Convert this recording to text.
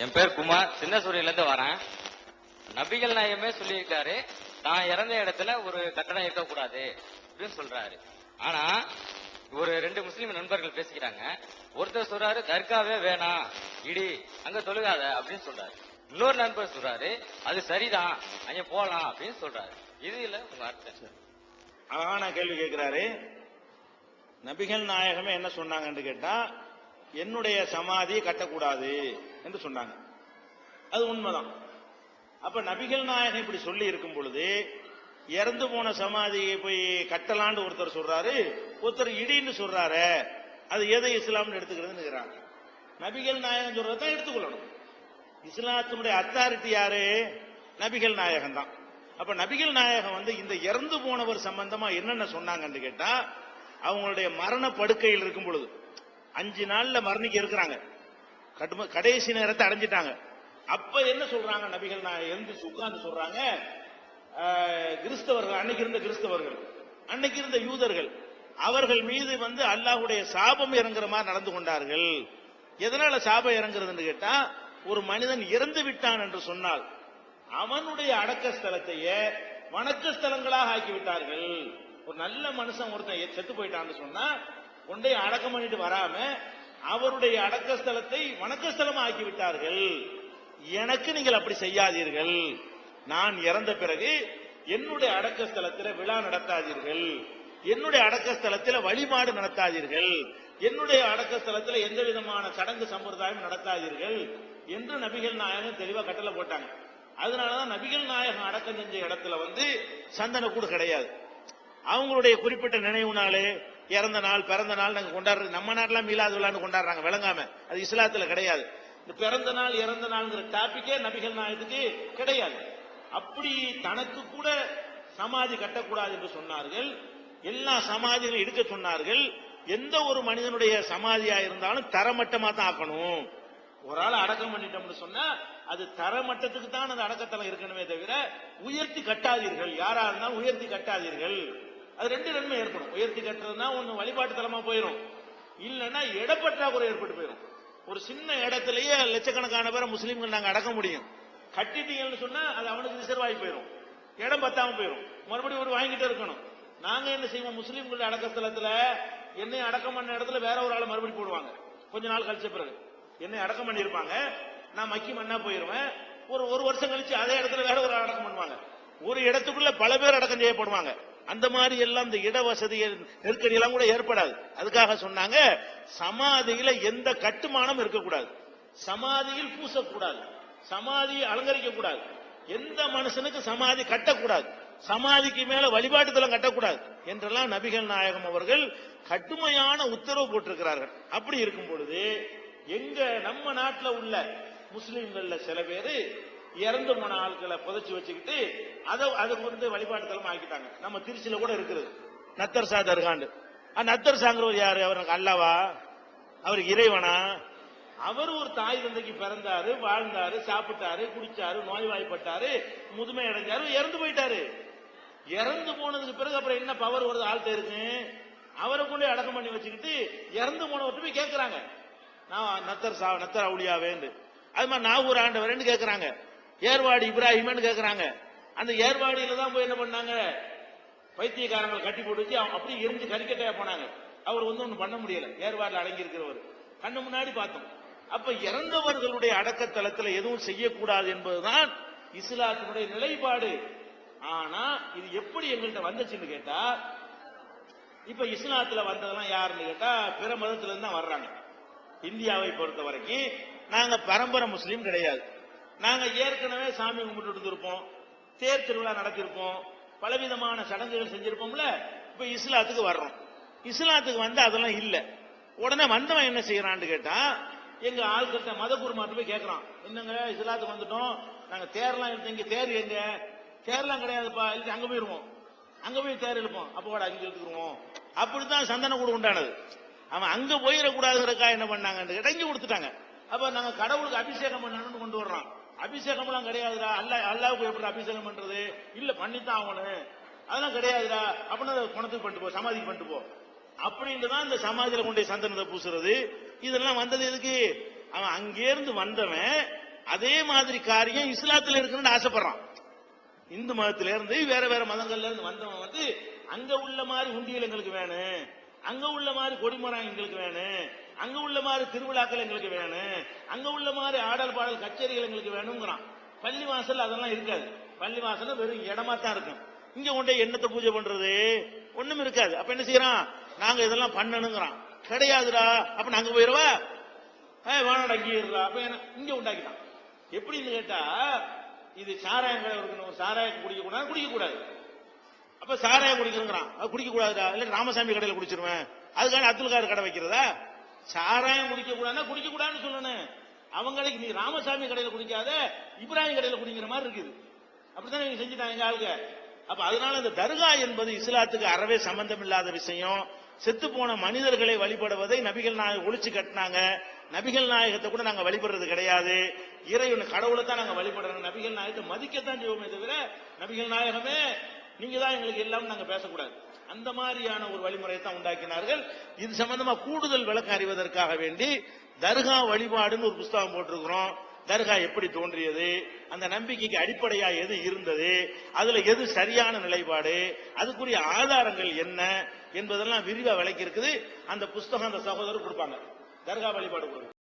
என் பேர் குமார், சின்னசூரியில இருந்து வரேன். நபிகள் நாயகமே சொல்லியிருக்காரு, நான் இறந்த இடத்துல ஒரு கட்டடம் இருக்கக்கூடாது அப்படின்னு சொல்றாரு. ஆனா ஒரு 2 முஸ்லீம் நண்பர்கள் பேசிக்கிறாங்க. ஒருத்தர் சொல்றாரு தர்காவே வேணாம், இடி அங்க தொழுகாத அப்படின்னு சொல்றாரு. இன்னொரு நண்பர் சொல்றாரு அது சரிதான், அங்க போலாம் அப்படின்னு சொல்றாரு. இது இல்ல உங்க அர்த்தம். அழகான கேள்வி கேட்கிறாரு. நபிகள் நாயகமே என்ன சொன்னாங்கன்னு கேட்டா, என்னுடைய சமாதியை கட்டக்கூடாது என்று சொன்னாங்க. அது உண்மைதான். அப்ப நபிகள் நாயகம் இப்படி சொல்லி இருக்கும் பொழுது, இறந்து போன சமாதியை போய் கட்டலான்னு ஒருத்தர் சொல்றாரு, ஒருத்தர் இடின்னு சொல்றாரு. அது எதை இஸ்லாம்னு எடுத்துக்கிறதுன்னு நபிகள் நாயகம் சொல்றதான் எடுத்துக்கொள்ளணும். இஸ்லாத்தினுடைய அத்தாரிட்டி யாரு? நபிகள் நாயகம் தான். அப்ப நபிகள் நாயகம் இந்த இறந்து போனவர் சம்பந்தமா என்னென்ன சொன்னாங்கன்னு கேட்டா, அவங்களுடைய மரண படுக்கையில் இருக்கும் பொழுது 5 நாள்ல மரணிக்க இருக்கிறாங்க, கடைசி நேரத்தை அடைஞ்சிட்டாங்க. அப்ப என்ன சொல்றாங்க நபிகள் நாயகம் எழுந்து உட்கார்ந்து சொல்றாங்க, கிறிஸ்தவர்கள், அன்னைக்கு இருந்த கிறிஸ்தவர்கள், அன்னைக்கு இருந்த யூதர்கள், அவர்கள் மீது அல்லாஹ்வுடைய சாபம் இறங்குற மாதிரி நடந்து கொண்டார்கள். எதனால சாபம் இறங்குறதுன்னு கேட்டா, ஒரு மனிதன் இறந்து விட்டான் என்று சொன்னால் அவனுடைய அடக்க ஸ்தலத்தையே வணக்க ஸ்தலங்களாக ஆக்கி விட்டார்கள். ஒரு நல்ல மனுஷன் ஒருத்தன் செத்து போயிட்டான்னு சொன்னா கொண்டே அடக்கம் பண்ணிட்டு வராம அவருடைய அடக்க ஸ்தலத்தை வணக்க ஸ்தலமா ஆக்கி விட்டார்கள். எனக்கு நீங்கள் அப்படி செய்யாதீர்கள். நான் இறந்த பிறகு என்னுடைய அடக்க ஸ்தலத்தில் விழா நடத்தாதீர்கள், என்னுடைய அடக்க ஸ்தலத்தில் வழிபாடு நடத்தாதீர்கள், என்னுடைய அடக்க ஸ்தலத்தில் எந்த விதமான சடங்கு சம்பிரதாயம் நடத்தாதீர்கள் என்று நபிகள் நாயகம் தெளிவா கட்டளை போட்டாங்க. அதனாலதான் நபிகள் நாயகம் அடக்கம் செஞ்ச இடத்துல சந்தன கூடு கிடையாது. அவங்களுடைய குறிப்பிட்ட நினைவு நாள், இறந்த நாள், பிறந்த நாள் நாங்க கொண்டாடுறது. நம்ம நாட்டில் மீலாது விழான்னு கொண்டாடுறாங்க விளங்காம, அது இஸ்லாத்துல கிடையாது. இந்த பிறந்த நாள் இறந்த நாள்ங்கிற டாபிக்கே நபிகள் நாயகத்துக்கு கிடையாது. அப்படி தனக்கு கூட சமாதி கட்டக்கூடாது என்று சொன்னார்கள். எல்லா சமாதிகளும் எடுக்க சொன்னார்கள். எந்த ஒரு மனிதனுடைய சமாதியா இருந்தாலும் தரமட்டமா தான் ஆக்கணும். ஒரு ஆள் அடக்கம் பண்ணிட்டோம்னு சொன்னா அது தரமட்டத்துக்கு தான் அந்த அடக்கத்தலம் இருக்கணுமே தவிர உயர்த்தி கட்டாதீர்கள். யாரா இருந்தாலும் உயர்த்தி கட்டாதீர்கள். அது 2 நன்மை ஏற்படும். உயர்த்தி கட்டுறதுனா ஒண்ணு வழிபாட்டு தலமா போயிடும், இல்லைன்னா இடப்பற்றாக்குறை ஏற்பட்டு போயிடும். ஒரு சின்ன இடத்திலேயே லட்சக்கணக்கான பேரை முஸ்லீம்கள் நாங்க அடக்க முடியும். கட்டிட்டீங்கன்னு சொன்னா அது அவனுக்கு ரிசர்வ் ஆகி போயிடும், இடம் பத்தாம போயிடும், மறுபடியும் ஒரு வாங்கிட்டே இருக்கணும். நாங்க என்ன செய்வோம், முஸ்லீம்களுடைய அடக்கஸ்தலத்துல என்னை அடக்கம் பண்ண இடத்துல வேற ஒரு ஆளை மறுபடியும் போடுவாங்க. கொஞ்ச நாள் கழிச்ச பிறகு என்னை அடக்கம் பண்ணிருப்பாங்க, நான் மக்கி மண்ணா போயிருவேன். ஒரு வருஷம் கழிச்சு அதே இடத்துல வேற ஒரு அடக்கம் பண்ணுவாங்க. ஒரு இடத்துக்குள்ள பல பேர் அடக்கம் செய்யப்படுவாங்க. அந்த மாதிரி எல்லாம் இந்த இட வசதி நெருக்கடி எல்லாம் கூட ஏற்படாது. அதுக்காக சொன்னாங்க சமாதியில எந்த கட்டுமானம் இருக்கக்கூடாது, சமாதியில் பூசக்கூடாது, சமாதியை அலங்கரிக்க கூடாது, எந்த மனுஷனுக்கு சமாதி கட்டக்கூடாது, சமாதிக்கு மேல வழிபாட்டு தலம் கட்டக்கூடாது என்றெல்லாம் நபிகள் நாயகம் அவர்கள் கடுமையான உத்தரவு போட்டிருக்கிறார்கள். அப்படி இருக்கும் பொழுது எங்க நம்ம நாட்டில் உள்ள முஸ்லிம்கள்ல சில பேரு இறந்து போன ஆட்களை புதைச்சு வச்சுக்கிட்டு அதை வழிபாட்டு தலம் ஆக்கிட்டாங்க. நம்ம திருச்சியில கூட இருக்குது நத்தர் சா தர்காண்டு. நத்தர் சாங்கிறவர் யாரு? அவருக்கு அல்லாவா? அவருக்கு இறைவனா? அவர் ஒரு தாய் தந்தைக்கு பிறந்தாரு, வாழ்ந்தாரு, சாப்பிட்டாரு, குடிச்சாரு, நோய்வாய்ப்பட்டாரு, முதுமை அடைஞ்சாரு, இறந்து போயிட்டாரு. இறந்து போனதுக்கு பிறகு அப்புறம் என்ன பவர் வருது ஆள்கிட்ட இருக்கு? அவரை கொண்டு அடக்கம் பண்ணி வச்சுக்கிட்டு இறந்து போனவர்கிட்ட போய் கேட்கிறாங்க, நான் நத்தர் அவுளியாவேண்டு, அது மாதிரி நாகூர் ஆண்டவரேன்னு கேட்கிறாங்க, ஏர்வாடி இப்ராஹிம்னு கேட்கிறாங்க. அந்த ஏர்வாடியில தான் போய் என்ன பண்ணாங்க, பைத்தியக்காரங்களை கட்டி போட்டு வச்சு அப்படி எரிஞ்சு கறிக்கட்டையா போனாங்க. அவர் ஒண்ணு பண்ண முடியல, ஏர்வாடியில் அடங்கி இருக்கிறவர் கண்ணு முன்னாடி பார்த்தோம். அப்ப இறந்தவர்களுடைய அடக்கத்தலத்தில் எதுவும் செய்யக்கூடாது என்பதுதான் இஸ்லாத்தினுடைய நிலைப்பாடு. ஆனா இது எப்படி எங்கள்கிட்ட வந்துச்சுன்னு கேட்டா, இப்ப இஸ்லாத்துல வந்ததெல்லாம் யாருன்னு கேட்டா பிற மதத்துல இருந்து தான் வர்றாங்க. இந்தியாவை பொறுத்த வரைக்கும் நாங்க பரம்பரை முஸ்லீம் கிடையாது. நாங்க ஏற்கனவே சாமி கும்பிட்டு இருப்போம், தேர் திருவிழா நடத்திருப்போம், பலவிதமான சடங்குகள் செஞ்சிருப்போம்ல. இப்ப இஸ்லாத்துக்கு வர்றோம். இஸ்லாத்துக்கு வந்து அதெல்லாம் இல்ல. உடனே வந்தவன் என்ன செய்யறான்னு கேட்டா, எங்க ஆள்கிட்ட மத குருமாட்டு போய் கேட்கறான், என்னங்க இஸ்லாத்துக்கு வந்துட்டோம், நாங்க தேர்லாம் இருக்கு, இங்க தேர் எங்க? தேர்லாம் கிடையாதுப்பா, இல்ல அங்க போயிருவோம், அங்க போய் தேர் எழுப்போம், அப்ப கூட அங்க எடுத்துக்கிறோம். அப்படித்தான் சந்தன கூட உண்டானது. அவன் அங்க போயிடக்கூடாதுங்கிறக்கா என்ன பண்ணாங்கன்னு கேட்டா இங்க கொடுத்துட்டாங்க. அப்ப நாங்க கடவுளுக்கு அபிஷேகம் பண்ணணும்னு கொண்டு வர்றோம். அபிஷேகம் எல்லாம் கிடையாதுடா, அல்லாவுக்கு எப்படி அபிஷேகம் பண்றது? இல்ல பண்ணித்தான் ஆகணும், அதெல்லாம் கிடையாதுடா. அப்படின்னா பணத்துக்கு பண்ணிட்டு போ, சமாதிக்கு பண்ணிட்டு போ அப்படின்ட்டுதான் இந்த சமாதியில கொண்டு சந்தனத்தை பூசுறது. இதெல்லாம் வந்தது எதுக்கு? அவன் அங்கேருந்து வந்தவன் அதே மாதிரி காரியம் இஸ்லாத்துல இருக்குன்னு ஆசைப்படுறான். இந்து மதத்தில இருந்து வேற வேற மதங்கள்ல இருந்து வந்தவன் வந்து அங்க உள்ள மாதிரி உண்டியல் எங்களுக்கு வேணும், அங்க உள்ள மாதிரி கொடிமரம் எங்களுக்கு வேணும், அங்க உள்ள மாதிரி திருவிழாக்கள் எங்களுக்கு வேணும், அங்க உள்ள மாதிரி ஆடல் பாடல் கச்சேரிகள் எங்களுக்கு வேணுங்கிறான். பள்ளிவாசல் அதெல்லாம் இருக்காது. பள்ளிவாசல் வெறும் இடமா தான் இருக்கும். இங்க கொண்டே என்னத்தை பூஜை பண்றது, ஒண்ணும் இருக்காது. அப்ப என்ன செய்யறான், நாங்க இதெல்லாம் பண்ணணுங்கிறான். கிடையாதுடா, அப்ப நாங்க போயிடுவா வேணாடா இங்கே இருடா, அப்ப இங்க உண்டாக்கிட்டான். எப்படின்னு கேட்டா, இது சாராயம் கடை இருக்கணும், ஒரு சாராயம் குடிக்க கூடாது, குடிக்க கூடாது. அப்ப சாராயம் குடிக்கிறான், அது குடிக்க கூடாதுடா, இல்ல ராமசாமி கடையில குடிச்சிருவேன், அதுக்கான அப்துல்கார் கடை வைக்கிறதா? சாராயம் குடிக்க கூடாதுன்னா குடிக்க கூடாதுன்னு சொல்லணும். அவங்களுக்கு நீ ராமசாமி கடையில குடிக்காத, இப்ராஹிம் கடையில குடிக்கிற மாதிரி இருக்குது. அப்படித்தான் நீங்க செஞ்சுட்டாங்க எங்க ஆளுங்க. அப்ப அதனால இந்த தர்கா என்பது இஸ்லாத்துக்கு அறவே சம்பந்தம் இல்லாத விஷயம். செத்து போன மனிதர்களை வழிபடுவதை நபிகள் நாயகம் ஒழிச்சு கட்டினாங்க. நபிகள் நாயகத்தை கூட நாங்க வழிபடுறது கிடையாது. இறைவன் கடவுளை தான் நாங்க வழிபடுறோம். நபிகள் நாயகத்தை மதிக்கத்தான் செய்வோமே தவிர நபிகள் நாயகமே நீங்க தான் எங்களுக்கு எல்லாம் நாங்க பேசக்கூடாது. அந்த மாதிரியான ஒரு வழிமுறையை தான் உண்டாக்கினார்கள். இது சம்பந்தமா கூடுதல் விளக்கம் அறிவதற்காக வேண்டி தர்கா வழிபாடுன்னு ஒரு புஸ்தகம் போட்டிருக்கிறோம். தர்கா எப்படி தோன்றியது, அந்த நம்பிக்கைக்கு அடிப்படையா எது இருந்தது, அதுல எது சரியான நிலைப்பாடு, அதுக்குரிய ஆதாரங்கள் என்ன என்பதெல்லாம் விரிவா விளக்கி இருக்குது. அந்த புஸ்தகம் அந்த சகோதரர் கொடுப்பாங்க. தர்கா வழிபாடு